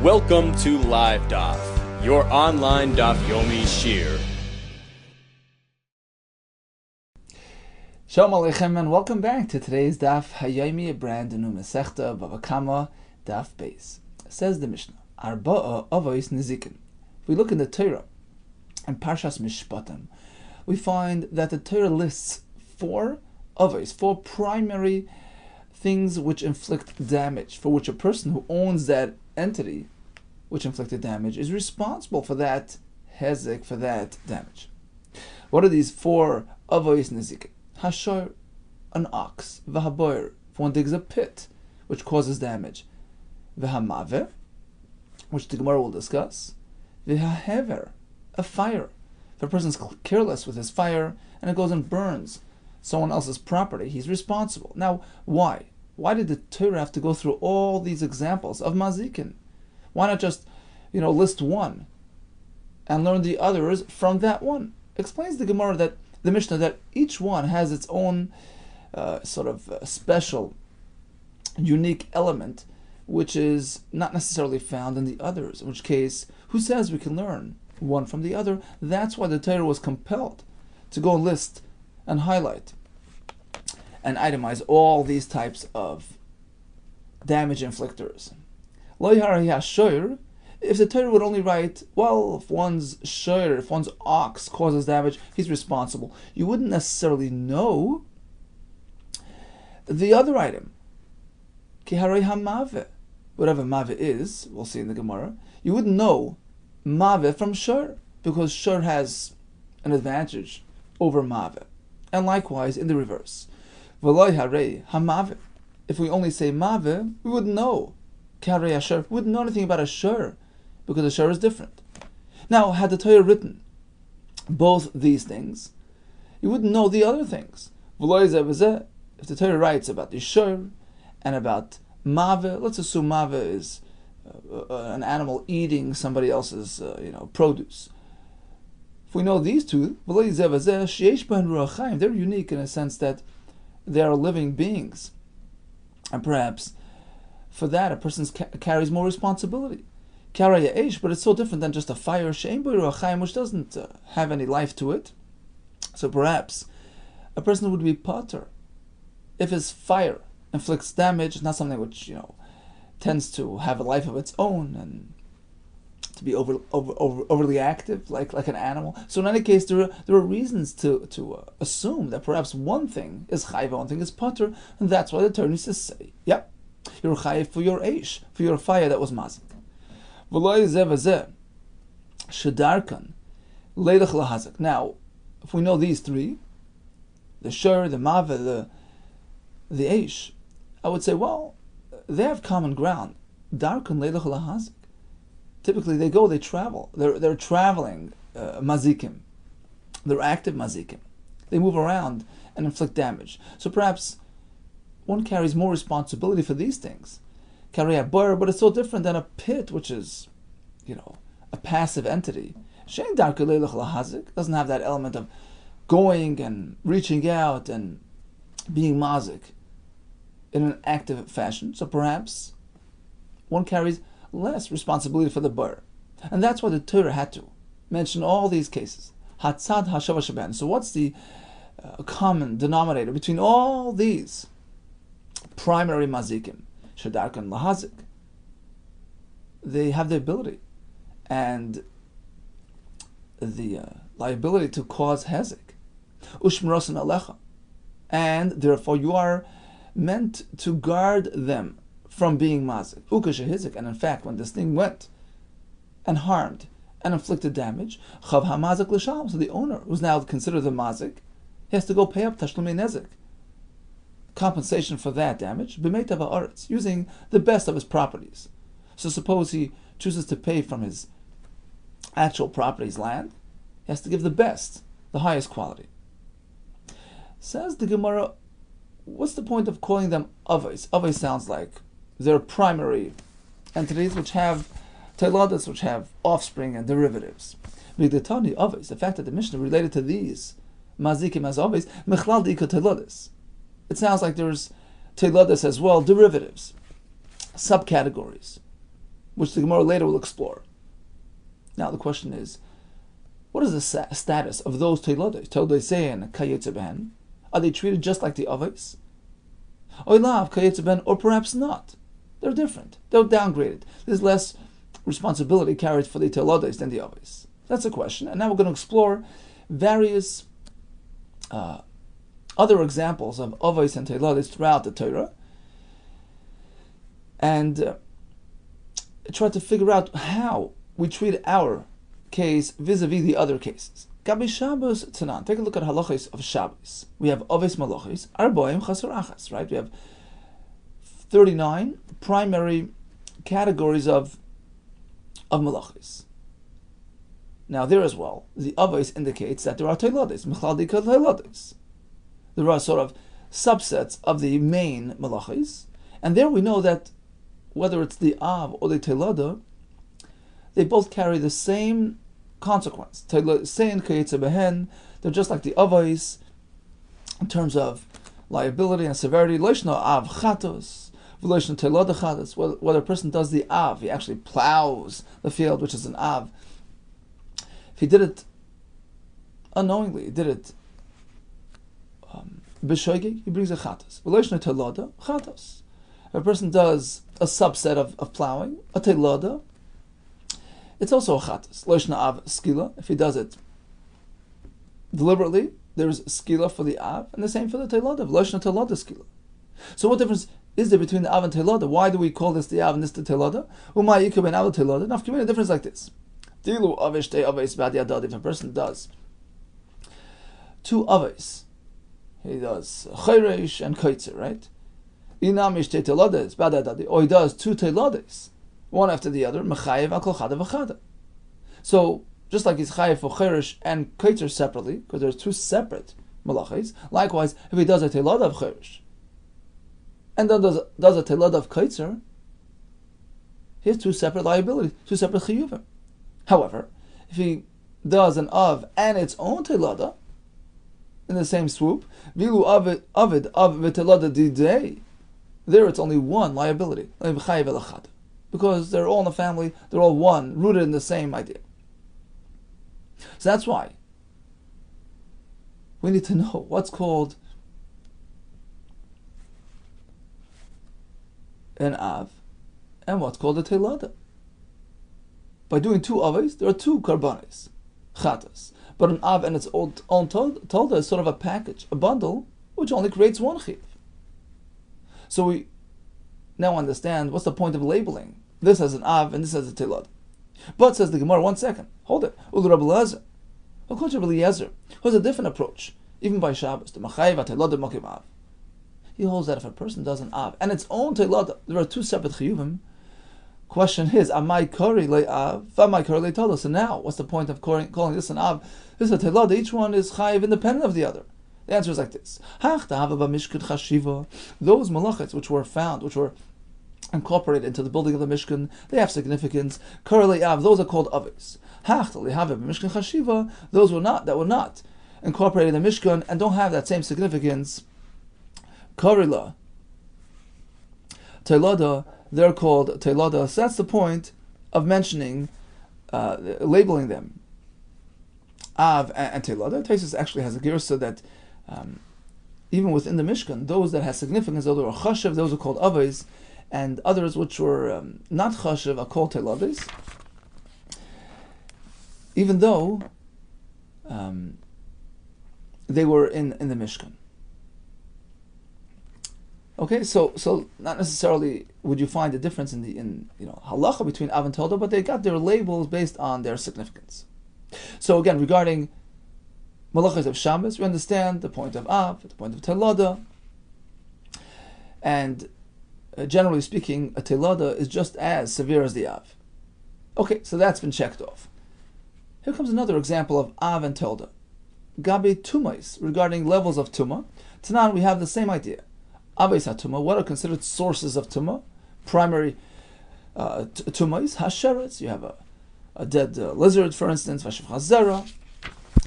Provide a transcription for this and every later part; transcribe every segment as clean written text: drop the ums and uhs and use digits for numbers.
Welcome to Live DAF, your online DAF Yomi Shir. Shalom Aleichem and welcome back to today's DAF Hayomi, a brand new Masechta Bava Kamma DAF Beis. Says the Mishnah, Arba'a Avos Nizikin. If we look in the Torah, in Parshas Mishpatim, we find that the Torah lists four avos, four primary things which inflict damage, for which a person who owns that entity which inflicted damage is responsible for that hezek, for that damage. What are these four avos nizikin? Hashor, an ox. V'haboyer, if one digs a pit, which causes damage. V'hamaveh, which the Gemara will discuss. V'hahever, a fire. If a person's careless with his fire and it goes and burns someone else's property, he's responsible. Now, why? Why did the Torah have to go through all these examples of mazikin? Why not just, list one and learn the others from that one? Explains the Gemara that the Mishnah that each one has its own special, unique element, which is not necessarily found in the others. In which case, who says we can learn one from the other? That's why the Torah was compelled to go list and highlight and itemize all these types of damage inflictors. If the Torah would only write, if one's shor, if one's ox causes damage, he's responsible, you wouldn't necessarily know the other item. Whatever mave is, we'll see in the Gemara, you wouldn't know mave from shor, because shor has an advantage over mave. And likewise in the reverse. If we only say mave, we wouldn't know. We wouldn't know anything about a shor, because a shor is different. Now, had the Torah written both these things, you wouldn't know the other things. If the Torah writes about the shor and about mave, let's assume mave is an animal eating somebody else's produce. If we know these two, they're unique in a sense that they are living beings. And perhaps for that a person carries more responsibility. But it's so different than just a fire, which doesn't have any life to it. So perhaps a person would be pater if his fire inflicts damage, not something which tends to have a life of its own and to be overly active, like an animal. So in any case, there are reasons to assume that perhaps one thing is chayv, one thing is pater, and that's why the Torah needs to say, yep, you're chayv for your eish, for your fire that was mazik. Now, if we know these three, the shor, the mave, the eish, I would say, they have common ground. Darkan leilach lahazik. Typically, they travel. They're traveling mazikim. They're active mazikim. They move around and inflict damage. So perhaps one carries more responsibility for these things. Carry a bar, but it's so different than a pit, which is, a passive entity. Shein darka leilach lahazik doesn't have that element of going and reaching out and being mazik in an active fashion. So perhaps one carries less responsibility for the bar. And that's why the Torah had to mention all these cases. Hatzad hashava shaban. So what's the common denominator between all these primary mazikim? Shadarkan lahazik. They have the ability and the liability to cause hezek. Ushmrosan alecha. And therefore you are meant to guard them from being mazik. Ukashahizik. And in fact, when this thing went and harmed and inflicted damage, chav hamazik l'sham. So the owner, who's now considered the mazik, he has to go pay up tashlumei nezik, compensation for that damage, b'meitav ha'aretz, using the best of his properties. So suppose he chooses to pay from his actual property's land, he has to give the best, the highest quality. Says the Gemara, what's the point of calling them avos? Avos sounds like they're primary entities which have teiladas, which have offspring and derivatives. V'gdetani avos, the fact that the Mishnah related to these mazikim as avos, mechlal di'ika teiladas. It sounds like there's teiladas as well, derivatives, subcategories. which the Gemara later will explore. Now the question is, what is the status of those Teilodos? Teilodos Sein, Kayetze Behen. Are they treated just like the Avos? Oilav, Kayetze Behen, or perhaps not? They're different. They're downgraded. There's less responsibility carried for the Teilodos than the Avos. That's a question. And now we're going to explore various other examples of Avos and Teilodos throughout the Torah, and try to figure out how we treat our case vis-a-vis the other cases. Gabi Shabbos Tanan. Take a look at halachos of Shabbos. We have Avos Malachos, Arboim Chasar Achas, right? We have 39 primary categories of Malachos. Now there as well, the Avos indicates that there are Teilodos, Mechlal Dikad Teilodos. There are sort of subsets of the main Malachos, and there we know that whether it's the Av or the Teiloda, they both carry the same consequence. Sein Kayetze Behen, they're just like the Avos in terms of liability and severity. Loishna Av Chatos, V'loishna Teiloda Chatos. Whether a person does the Av, he actually plows the field, which is an Av. If he did it unknowingly, he did it b'shoigeg, he brings a Chatos. V'loishna Teiloda Chatos. If a person does a subset of plowing, a Teiloda, it's also a chatas. Loishna av skila. If he does it deliberately, there's skila for the av, and the same for the teiloda. Loishna teiloda skila. So what difference is there between the av and teiloda? Why do we call this the av and this the teiloda? Umay yikub and av teiloda. Now, give me a difference like this. Dilu avish te avis bad yadad. If a person does two avis, he does chayreish and kaitzer, right? Inamish te teiloda is bad yadad. Or he does two teilodas, one after the other, mechayev al kol chada v'chada. So, just like he's chayev for cherish and kaitzer separately, because there's two separate malachis, likewise, if he does a teiloda of cherish, and then does a teiloda of kaitzer, he has two separate liabilities, two separate chiyuvim. However, if he does an av and its own teiloda, in the same swoop, vilu avid av v'teiloda didei, there it's only one liability, mechayev el chada. Because they're all in the family, they're all one, rooted in the same idea. So that's why we need to know what's called an av and what's called a teiloda. By doing two avos, there are two karbanis, chatas. But an av and its own tolda is sort of a package, a bundle, which only creates one chiv. So we now understand what's the point of labeling this as an av and this as a teiloda. But says the Gemara, 1 second, hold it. Ulu Rabbi Eliezer, according to Rabbi Eliezer, who has a different approach, even by Shabbos, the machayev teiloda mokim av. He holds that if a person does an av and its own teiloda, there are two separate chiyuvim. Question is, amai kori le av, v'amai kori le teiloda. So now, what's the point of calling this an av? This is a teiloda. Each one is chayev independent of the other. The answer is like this: those malachas which were found, which were incorporated into the building of the Mishkan, they have significance. Kurli av, those are called avos. Those that were not incorporated in the Mishkan and don't have that same significance. Kurila teiloda, they're called teiloda. So that's the point of mentioning, labeling them av and teiloda. Taisus actually has a girsa that even within the Mishkan, those that have significance, those are chashav, those are called avos, and others which were not chashav are called teilodas, even though they were in the Mishkan. Okay, so not necessarily would you find a difference in halacha between av and teiloda, but they got their labels based on their significance. So again, regarding malachas of Shabbos, we understand the point of av, the point of teiloda, and generally speaking, a teiloda is just as severe as the av. Okay, so that's been checked off. Here comes another example of av and teiloda. Gabi tumais, regarding levels of tuma. Tanan, we have the same idea. Aves hatuma, what are considered sources of tuma? Primary tumais, hasheretz. You have a dead lizard, for instance, vashivcha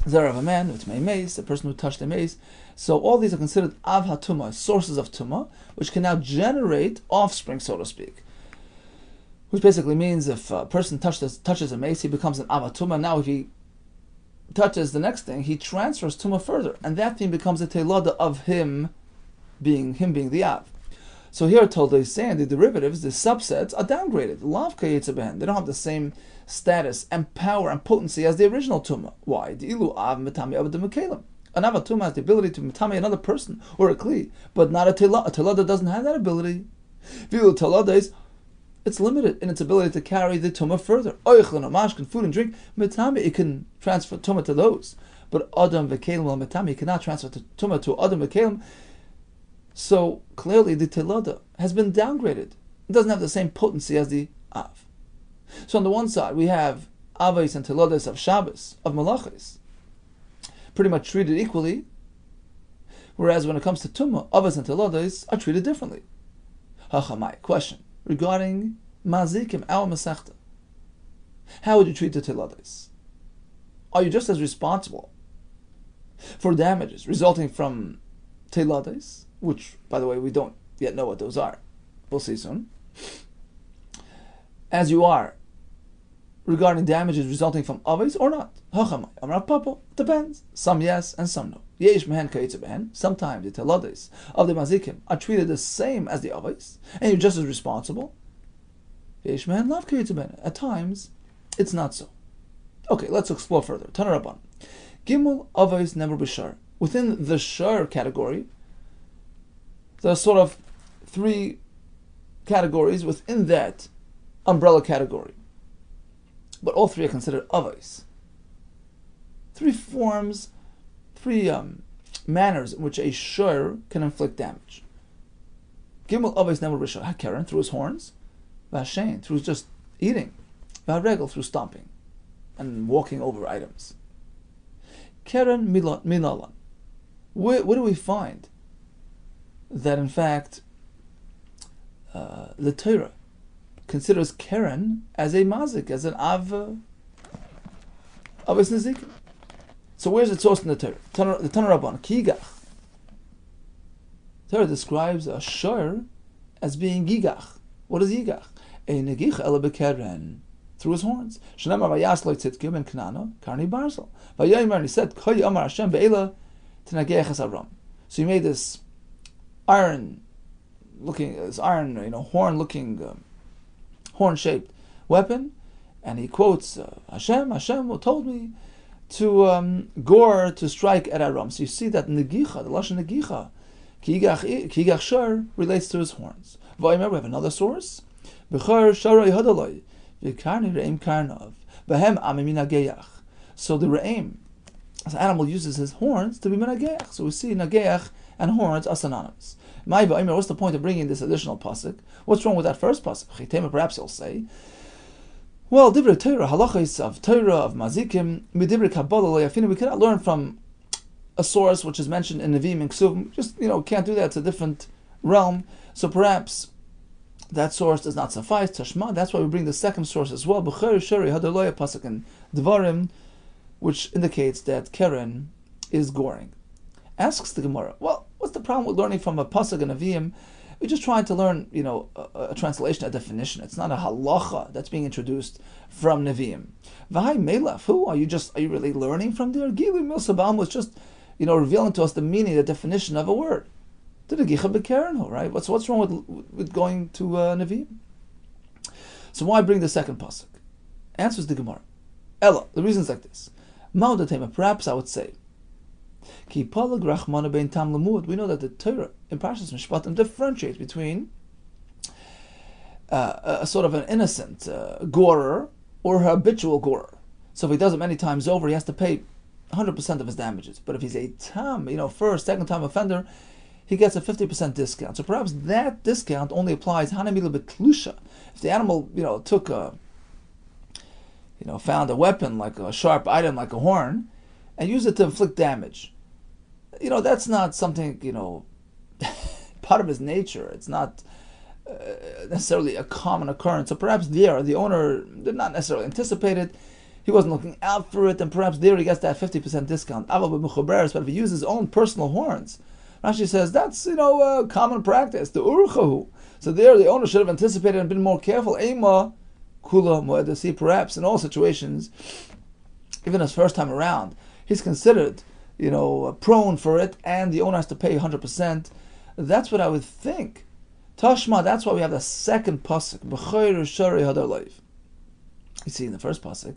zera of a man, with mace, a person who touched a mace. So all these are considered av hatuma, sources of tuma, which can now generate offspring, so to speak. which basically means if a person touches a mace, he becomes an avatuma. Now if he touches the next thing, he transfers tuma further, and that thing becomes a telada of him being the av. So here told is saying the derivatives, the subsets, are downgraded. Lav kayetzabehen. They don't have the same status and power and potency as the original tuma. Why? The ilu av metami av demekalim. An avatuma has the ability to metami another person or a kli, but not a telada. A telada doesn't have that ability. Vilu telada is, it's limited in its ability to carry the tumah further. Oichlin or mashkin, food and drink, metami, it can transfer tumah to those. But adam v'kelim al metami, it cannot transfer tumah to adam v'kelim. So clearly the telada has been downgraded. It doesn't have the same potency as the av. So on the one side we have avos and teladas of Shabbos, of malachis, pretty much treated equally, whereas when it comes to tumah, avos and teladas are treated differently. Hachamai, question regarding mazikim, our masechta. How would you treat the teladas? Are you just as responsible for damages resulting from teladas, which, by the way, we don't yet know what those are, we'll see soon, as you are regarding damages resulting from avos or not? Hachamai, Amar Papa, depends. Some yes and some no. Yesh mehen kayitza behen. Sometimes the teladas of the mazikim are treated the same as the avos, and you're just as responsible. Yesh mehen lav kayitza behen. At times, it's not so. Okay, let's explore further. Tana Rabban. Gimel avos never b'shar. Within the shar category, there are sort of three categories within that umbrella category, but all three are considered avos. Three manners in which a shur can inflict damage. Gimel avos never b'shar. Hakeren, through his horns. Vashen, through just eating. Varegel, through stomping and walking over items. Keren minalan. Where do we find that in fact the Torah considers Keren as a mazik, as an avos nezikim? So where's it sourced in the Torah? The Tana Rabban, Kigach. Torah describes a shur as being gigach. What is gigach? A negich ele bekeren, through his horns. Shnamar vayas lo tzitkim en knana karni barzel. Vayomer, and he said, Koy amar Hashem be'ela tenageach es aram. So he made this horn-shaped weapon, and he quotes Hashem told me to gore, to strike at Aram. So you see that negicha, the lashon negicha, kigach shar, relates to his horns. Vaymer, we have another source. B'char sharay hadaloi v'karni re'im karnav v'hem amim minageach. So the re'im, the animal, uses his horns to be minageach. So we see nageach and horns are synonymous. What's the point of bringing this additional pasuk? What's wrong with that first pasuk? Perhaps you'll say, well, divrei Torah, halachos of Torah, of mazikim, midivrei kabbalah loyafinu, we cannot learn from a source which is mentioned in Nevi'im and Ksuvim. Just, can't do that. It's a different realm. So perhaps that source does not suffice. Tashma, that's why we bring the second source as well. B'cher sheri hadaloya pasuk in Dvarim, which indicates that Keren is goring. Asks the Gemara, well, what's the problem with learning from a pasuk and Nevi'im? We're just trying to learn, a translation, a definition. It's not a halacha that's being introduced from Nevi'im. V'hai melaf, are you really learning from there? Gilu Milsabam was just, revealing to us the meaning, the definition of a word. Right? What's wrong with going to Nevi'im? So why bring the second pasuk? Answers the Gemara. Ella, the reason's like this. Ma'odatema, perhaps I would say, we know that the Torah in Parshas Mishpatim differentiates between a sort of an innocent gorer or a habitual gorer. So if he does it many times over, he has to pay 100% of his damages. But if he's a tam, first, second time offender, he gets a 50% discount. So perhaps that discount only applies hanamila betlusha. If the animal, took found a weapon like a sharp item like a horn and used it to inflict damage, that's not something, part of his nature. It's not necessarily a common occurrence. So perhaps there, the owner did not necessarily anticipate it. He wasn't looking out for it, and perhaps there he gets that 50% discount. But if he uses his own personal horns, Rashi says that's, common practice, the urchahu. So there the owner should have anticipated and been more careful. Ema kula moedasi. Perhaps in all situations, even his first time around, he's considered, prone for it, and the owner has to pay 100%. That's what I would think. Tashma, that's why we have the second pasuk. B'chayr shari hadar loif. You see, in the first pasuk,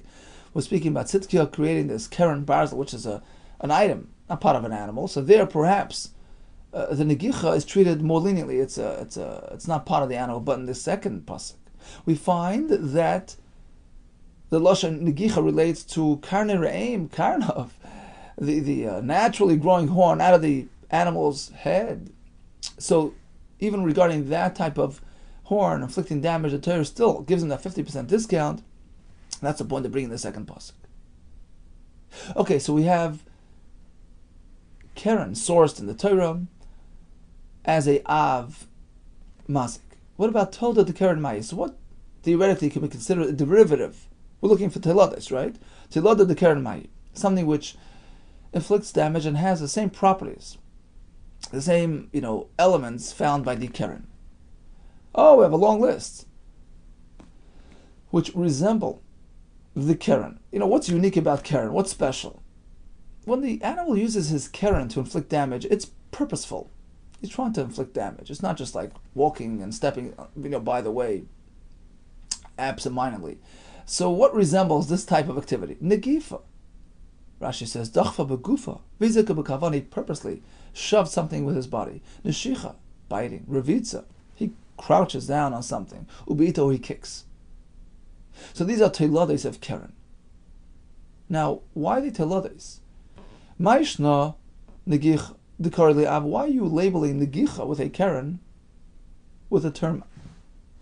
we're speaking about Tzidkiah creating this Keren Barzel, which is an item, not part of an animal. So there, perhaps, the Negicha is treated more leniently. It's not part of the animal. But in the second pasuk, we find that the Lashon Negicha relates to Karne Re'im, Karnav, the naturally growing horn out of the animal's head. So even regarding that type of horn inflicting damage, the Torah still gives him that 50% discount. That's the point of bringing the second pasuk. Okay, so we have Keren sourced in the Torah as a Av Mazik. What about Toda the Keren Mayi? So what theoretically can be considered a derivative? We're looking for Teladis, right? Telada the Keren Mayi, something which inflicts damage and has the same properties, the same elements found by the Keren. Oh, we have a long list which resemble the Keren. What's unique about Keren? What's special? When the animal uses his Keren to inflict damage, it's purposeful. He's trying to inflict damage. It's not just like walking and stepping, by the way, absentmindedly. So what resembles this type of activity? Negifa. Rashi says, Dachfa begufa, vizika bekavani, purposely shoved something with his body. Neshicha, biting. Revitza, he crouches down on something. Ubito, he kicks. So these are telades of Keren. Now, why are they telades? Maishna negich dekarli av. Why are you labeling negicha with a Keren with the term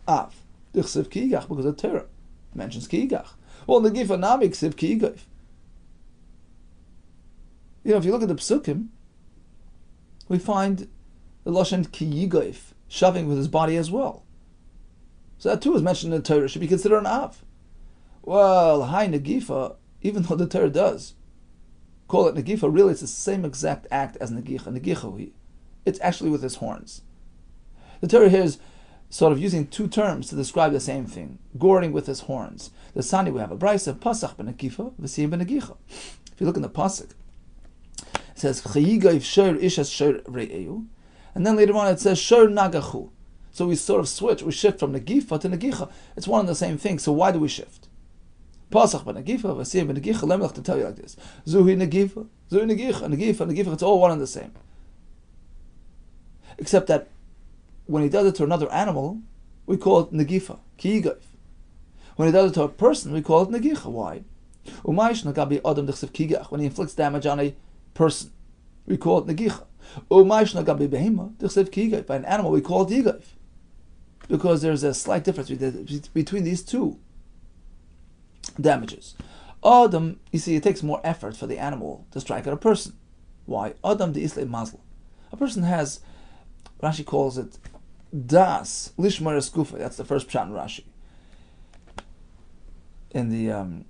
av? Dichsev kiigach, because the Torah mentions kiigach. Well, negifa nami ksiv kiigach. If you look at the psukim, we find the lashon kiigach, shoving with his body as well. So that too is mentioned in the Torah, should be considered an av. Well, hi negifa, even though the Torah does call it negifa, really it's the same exact act as negicha. Negicha, it's actually with his horns. The Torah here is sort of using two terms to describe the same thing, goring with his horns. The Sani, we have a brisa, pasach benegifa, v'siyim benegicha. If you look in the pasuk, it says chayigav shor ishas shor re'eu, and then later on it says shor nagachu. So we sort of switch, we shift from negifa to negicha. It's one and the same thing. So why do we shift? Pasach benegifa, v'siyim benegicha. Let me to tell you like this: zuhi negifa, zuhi negicha, negifa, negifa. It's all one and the same. Except that when he does it to another animal, we call it negifa, kiyigav. When he does it to a person, we call it negicha. Why? When he inflicts damage on a person, we call it negicha. By an animal, we call it yigav. Because there's a slight difference between these two damages. Adam, you see, it takes more effort for the animal to strike at a person. Why? Adam the Isle Mazl. A person has, Rashi calls it das lishmar eskufa. That's the first pshat in Rashi. In the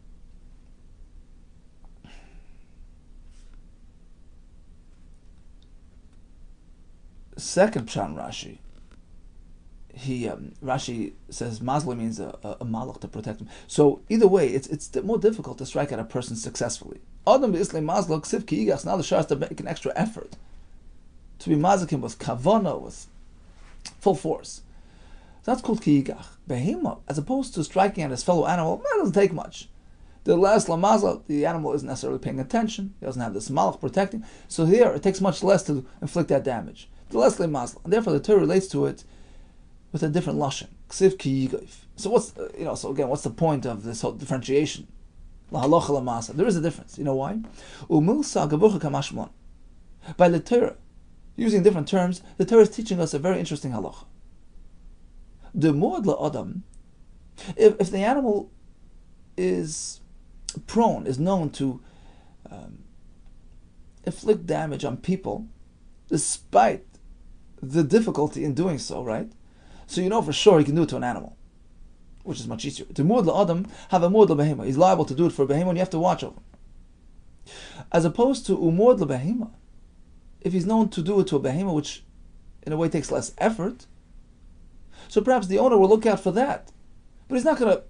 second pshat in Rashi, Rashi says mazla means a malach to protect him. So either way, it's more difficult to strike at a person successfully. Adam b'isle mazla ksiv kiigas. Now the shah has to make an extra effort to be mazakim with kavana, with full force. So that's called kiigach. Behema, as opposed to striking at his fellow animal, that doesn't take much. The less lamazla, the animal isn't necessarily paying attention. He doesn't have this malach protecting. So here, it takes much less to inflict that damage. The less lamazla, and therefore the Torah relates to it with a different lashon. Ksiv kiyigav. So what's So again, what's the point of this whole differentiation? Lahalacha lamasa. There is a difference. You know why? Umilsa gavucha kamashmon. By the Torah, using different terms, the Torah is teaching us a very interesting halacha. The muad la'adam, if the animal is prone, is known to inflict damage on people, despite the difficulty in doing so, right? So you know for sure he can do it to an animal, which is much easier. The muad la'adam have a muad la'behema. He's liable to do it for a behema, and you have to watch over him. As opposed to umuad la'behema, if he's known to do it to a behema, which in a way takes less effort, so perhaps the owner will look out for that. But he's not going to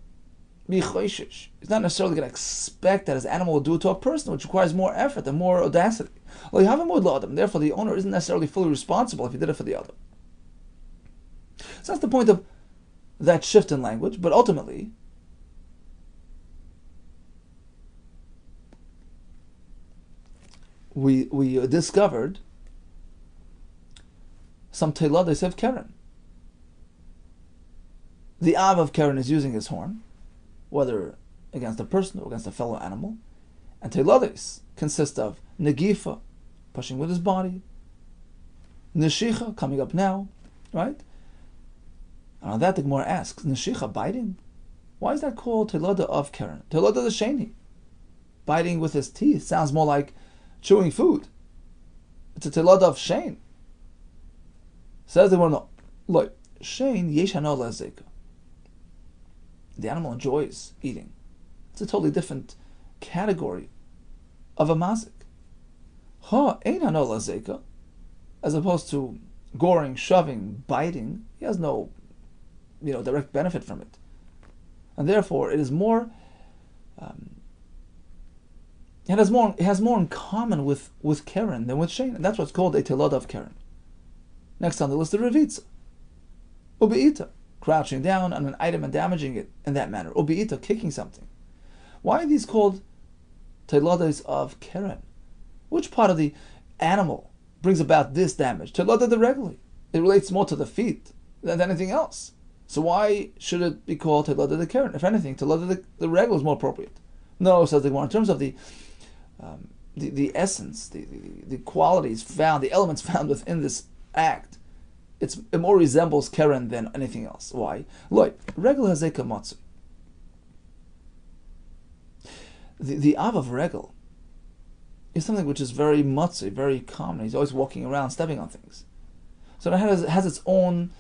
He's not necessarily going to expect that his animal will do it to a person, which requires more effort and more audacity. Therefore, the owner isn't necessarily fully responsible if he did it for the other. So that's the point of that shift in language, but ultimately, we discovered some teilades of Keren. The Av of Keren is using his horn, whether against a person or against a fellow animal. And teilades consist of negifa, pushing with his body, neshicha, coming up now, right? And on that the Gemara asks, neshicha, biting? Why is that called teilada of Keren? Teilada the sheni, biting with his teeth, sounds more like chewing food. It's a teilada of shein. Says the Gemara, no, look, shein yesh hano lezeka. The animal enjoys eating. It's a totally different category of a mazik. Ha, ein hano lazeka, as opposed to goring, shoving, biting. He has no, direct benefit from it, and therefore it is more. It has more in common with Keren than with Shein, and that's what's called a teilada of Keren. Next on the list, the revitza, ubeita, crouching down on an item and damaging it in that manner. Ubeita, kicking something. Why are these called teilades of Keren? Which part of the animal brings about this damage? Teilada the regularly. It relates more to the feet than anything else. So why should it be called teilada the Keren? If anything, teilada the regular is more appropriate. No, says the Gemara, in terms of the essence, the qualities found, the elements found within this act, it more resembles Keren than anything else. Why? Look, regel hazeka matzu. The Av of regel is something which is very matzu, very common. He's always walking around, stepping on things. So it has its own,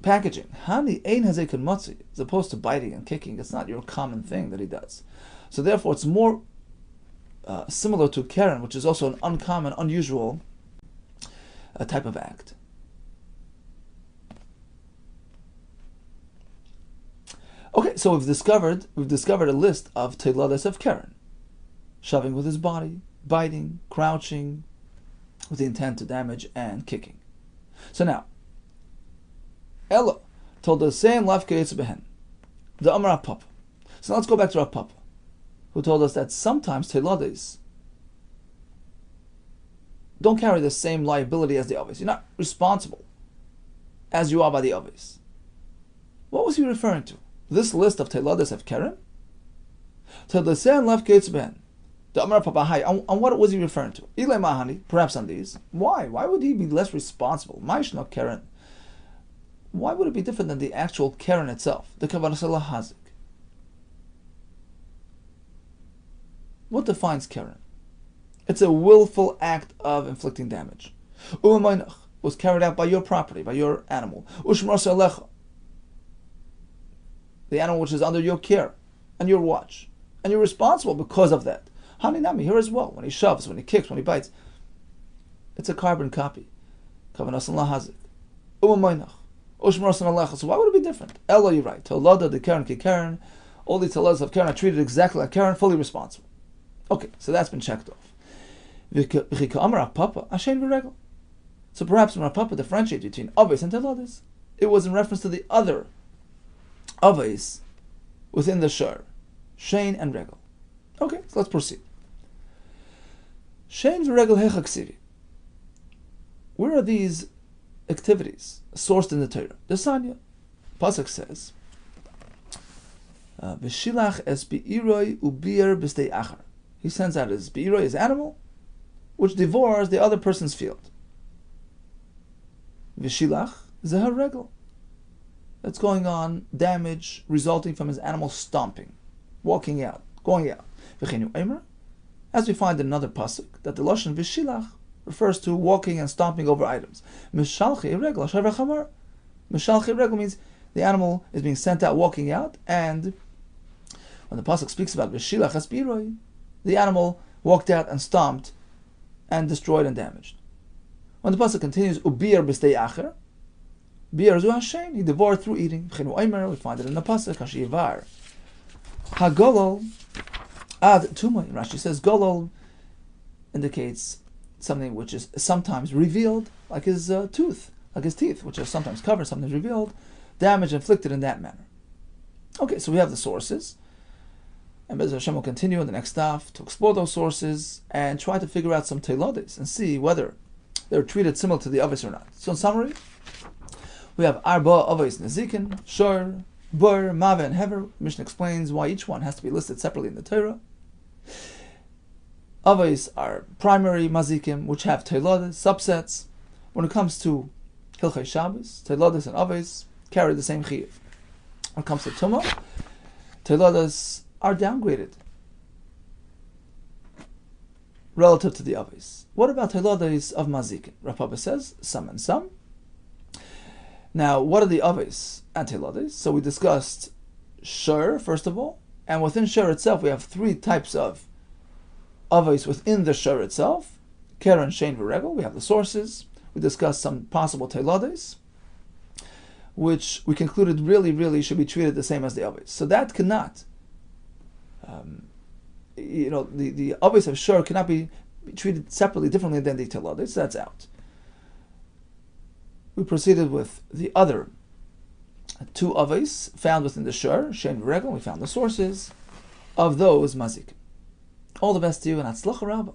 packaging. Hani ein hazeka matzu, as opposed to biting and kicking. It's not your common thing that he does. So therefore, it's more similar to Keren, which is also an uncommon, unusual type of act. Okay, so we've discovered a list of teilades of Keren: shoving with his body, biting, crouching, with the intent to damage, and kicking. So now, Ella told us saying lafke behen the Amar Papa. So let's go back to Rav Papa, who told us that sometimes teilades don't carry the same liability as the others. You're not responsible as you are by the others. What was he referring to? This list of teilades of Keren? Teilades lafke behen the Amar Papa. Hi, on what was he referring to? Ilay mahani, perhaps on these. Why? Why would he be less responsible? Ma'ishna Keren. Why would it be different than the actual Keren itself? The Kavanah Hazik. What defines Keren? It's a willful act of inflicting damage. U'amaynach was carried out by your property, by your animal. Ushmar Salecha, the animal which is under your care and your watch, and you're responsible because of that. Haninami, here as well. When he shoves, when he kicks, when he bites, it's a carbon copy. Kavanah Hazik. U'amaynach. So why would it be different? Ella, you're right. Teilada the Keren ki Keren. All the teilades of Keren are treated exactly like Keren, fully responsible. Okay, so that's been checked off. So perhaps when Rav Papa differentiates between Avos and teilades, it was in reference to the other Avos within the Shur, Shein and Regel. Okay, so let's proceed. Shein v'Regel hechaksivi. Where are these activities sourced in the Torah? The Sanya pasuk says, "V'shilach es be'iroi u'bir b'stei achar." He sends out his be'iroi, his animal, which devours the other person's field. V'shilach zehar regel. That's going on damage resulting from his animal stomping, walking out, going out. V'chenu eimer, as we find in another pasuk, that the lashon v'shilach refers to walking and stomping over items. Mishalchi regel asher v'chamar. Mishalchi regel means the animal is being sent out, walking out, and when the pasuk speaks about v'shilach aspiroi, the animal walked out and stomped and destroyed and damaged. When the pasuk continues ubir b'stei acher, Bi'arzu Hashem, he devoured through eating. Chenu Omer, we find it in the pasuk, Hashivar. Hagolol ad tumay. Rashi says golol indicates something which is sometimes revealed, like his tooth, like his teeth, which are sometimes covered, sometimes revealed, damage inflicted in that manner. Okay, so we have the sources, and Be'ez Hashem will continue in the next DAF to explore those sources and try to figure out some teilades and see whether they're treated similar to the others or not. So in summary, we have Arba, Avos, Nezikin, Shor, Bur, Mava, and Hever. Mishnah explains why each one has to be listed separately in the Torah. Avos are primary mazikim, which have teilades, subsets. When it comes to Hilchei Shabbos, teilades and Avos carry the same chiyuv. When it comes to Tumah, teilades are downgraded relative to the Avos. What about teilades of mazikim? Rav Papa says some and some. Now, what are the Avos and teilades? So we discussed Shur, first of all, and within Shur itself we have three types of Avos within the Shur itself. Keren, Shein, V'Regel. We have the sources. We discussed some possible teilades, which we concluded really should be treated the same as the Avos. So that cannot, the Avos of Shur cannot be treated separately, differently than the teilades. That's out. We proceeded with the other two Avos found within the Shur, Shein, V'Regel. We found the sources of those mazik. All the best to you, and Hatzlacha Rabbah.